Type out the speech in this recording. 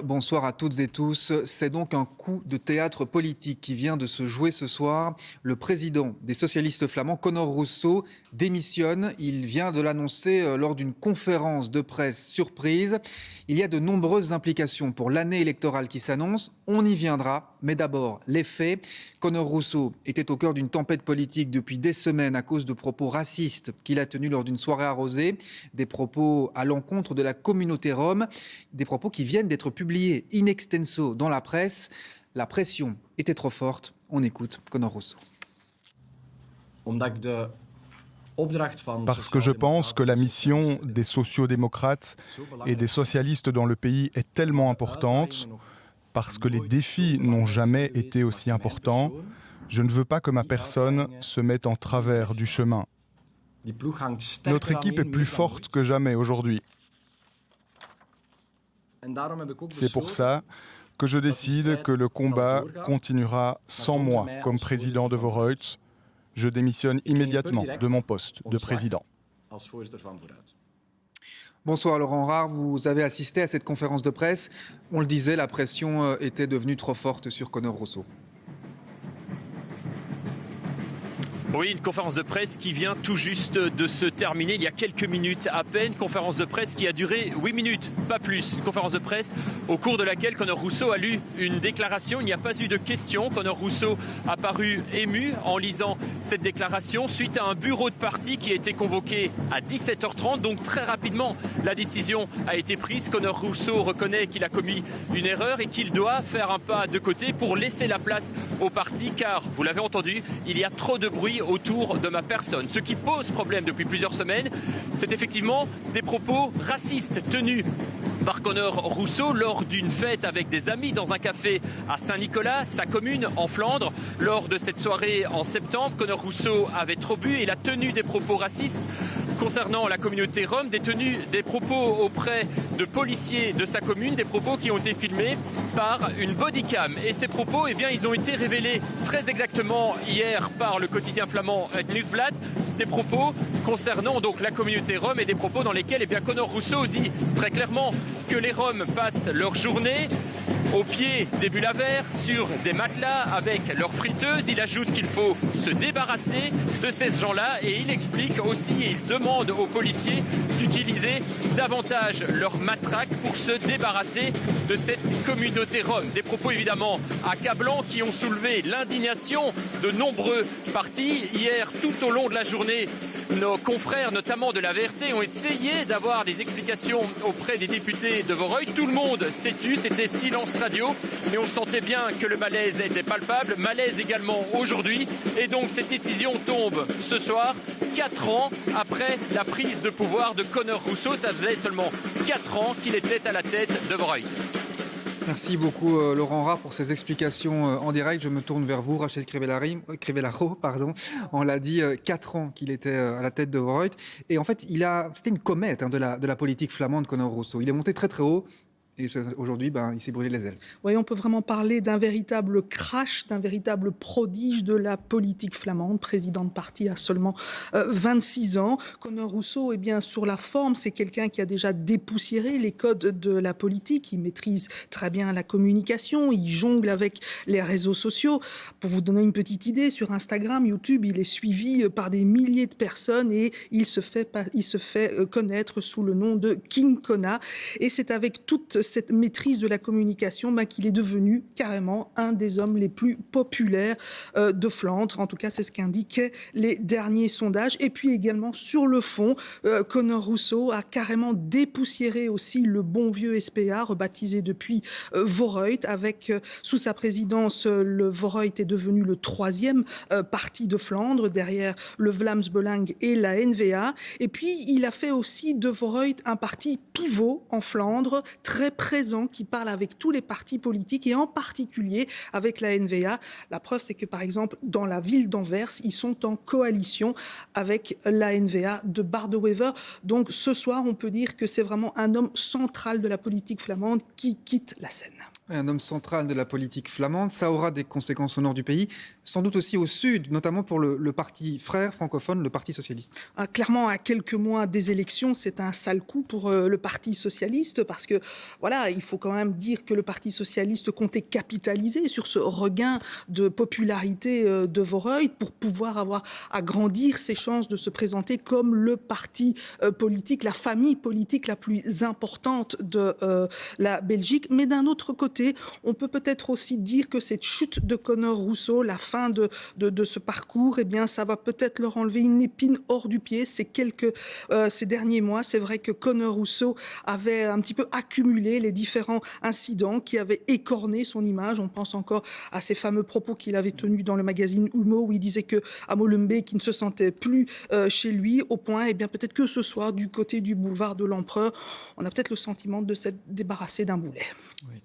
bonsoir à toutes et tous. C'est donc un coup de théâtre politique qui vient de se jouer ce soir. Le président des socialistes flamands, Conor Rousseau, démissionne. Il vient de l'annoncer lors d'une conférence de presse surprise. Il y a de nombreuses implications pour l'année électorale qui s'annonce. On y viendra, mais d'abord, les faits. Conor Rousseau était au cœur d'une tempête politique depuis des semaines à cause de propos racistes qu'il a tenus lors d'une soirée arrosée. Des propos à l'encontre de la communauté rome. Des propos qui viennent d'être publiés in extenso dans la presse. La pression était trop forte. On écoute Conor Rousseau. Parce que je pense que la mission des sociodémocrates et des socialistes dans le pays est tellement importante, parce que les défis n'ont jamais été aussi importants, je ne veux pas que ma personne se mette en travers du chemin. Notre équipe est plus forte que jamais aujourd'hui. C'est pour ça que je décide que le combat continuera sans moi comme président de Vooruit. Je démissionne immédiatement de mon poste de président. Bonsoir Laurent Rare, vous avez assisté à cette conférence de presse. On le disait, la pression était devenue trop forte sur Conor Rousseau. Oui, une conférence de presse qui vient tout juste de se terminer il y a quelques minutes à peine. Conférence de presse qui a duré 8 minutes, pas plus. Une conférence de presse au cours de laquelle Conor Rousseau a lu une déclaration. Il n'y a pas eu de questions. Conor Rousseau a paru ému en lisant cette déclaration suite à un bureau de parti qui a été convoqué à 17h30. Donc très rapidement, la décision a été prise. Conor Rousseau reconnaît qu'il a commis une erreur et qu'il doit faire un pas de côté pour laisser la place au parti. Car, vous l'avez entendu, il y a trop de bruit autour de ma personne. Ce qui pose problème depuis plusieurs semaines, c'est effectivement des propos racistes tenus par Conor Rousseau lors d'une fête avec des amis dans un café à Saint-Nicolas, sa commune en Flandre. Lors de cette soirée en septembre, Conor Rousseau avait trop bu et il a tenu des propos racistes concernant la communauté rome, des propos auprès de policiers de sa commune, des propos qui ont été filmés par une bodycam. Et ces propos, ils ont été révélés très exactement hier par le quotidien flamand Het Nieuwsblad, des propos concernant donc la communauté rome et des propos dans lesquels Conor Rousseau dit très clairement que les Roms passent leur journée au pied des bulles à verre, sur des matelas avec leurs friteuses. Il ajoute qu'il faut se débarrasser de ces gens-là et il explique aussi et il demande aux policiers d'utiliser davantage leurs matraques pour se débarrasser de cette communauté rome. Des propos évidemment accablants qui ont soulevé l'indignation de nombreux partis. Hier, tout au long de la journée, nos confrères, notamment de la VRT, ont essayé d'avoir des explications auprès des députés de Vooruit. Tout le monde s'est tu, c'était silence radio, mais on sentait bien que le malaise était palpable. Malaise également aujourd'hui. Et donc cette décision tombe ce soir, 4 ans après la prise de pouvoir de Conor Rousseau. Ça faisait seulement 4 ans qu'il était à la tête de Vooruit. Merci beaucoup Laurent Rare pour ces explications en direct. Je me tourne vers vous, Rachel Crivellaro. On l'a dit, 4 ans qu'il était à la tête de Vooruit. Et en fait, c'était une comète de la politique flamande, Conor Rousseau. Il est monté très très haut. Et aujourd'hui, il s'est brûlé les ailes. Oui, on peut vraiment parler d'un véritable crash, d'un véritable prodige de la politique flamande. Président de parti à seulement 26 ans. Conor Rousseau, sur la forme, c'est quelqu'un qui a déjà dépoussiéré les codes de la politique. Il maîtrise très bien la communication. Il jongle avec les réseaux sociaux. Pour vous donner une petite idée, sur Instagram, YouTube, il est suivi par des milliers de personnes et il se fait connaître sous le nom de King Kona. Et c'est avec toute cette maîtrise de la communication qu'il est devenu carrément un des hommes les plus populaires de Flandre. En tout cas, c'est ce qu'indiquaient les derniers sondages. Et puis également, sur le fond, Conor Rousseau a carrément dépoussiéré aussi le bon vieux SPA, rebaptisé depuis Vooruit. Sous sa présidence, le Vooruit est devenu le 3e parti de Flandre, derrière le Vlaams Belang et la NVA. Et puis, il a fait aussi de Vooruit un parti pivot en Flandre, très présent, qui parle avec tous les partis politiques et en particulier avec la NVA. La preuve, c'est que par exemple, dans la ville d'Anvers, ils sont en coalition avec la NVA de Bart De Wever. Donc ce soir, on peut dire que c'est vraiment un homme central de la politique flamande qui quitte la scène. Un homme central de la politique flamande, ça aura des conséquences au nord du pays, sans doute aussi au sud, notamment pour le parti frère francophone, le Parti socialiste. Clairement, à quelques mois des élections, c'est un sale coup pour le Parti socialiste, parce que, voilà, il faut quand même dire que le Parti socialiste comptait capitaliser sur ce regain de popularité de Voreuil pour pouvoir agrandir ses chances de se présenter comme le parti politique, la famille politique la plus importante de la Belgique. Mais d'un autre côté, on peut peut-être aussi dire que cette chute de Conor Rousseau, la fin de ce parcours, eh bien, ça va peut-être leur enlever une épine hors du pied. Ces derniers mois, c'est vrai que Conor Rousseau avait un petit peu accumulé les différents incidents qui avaient écorné son image. On pense encore à ces fameux propos qu'il avait tenus dans le magazine Humo, où il disait que à Molenbeek, il ne se sentait plus chez lui, au point, eh bien, peut-être que ce soir, du côté du boulevard de l'Empereur, on a peut-être le sentiment de s'être débarrassé d'un boulet. Oui.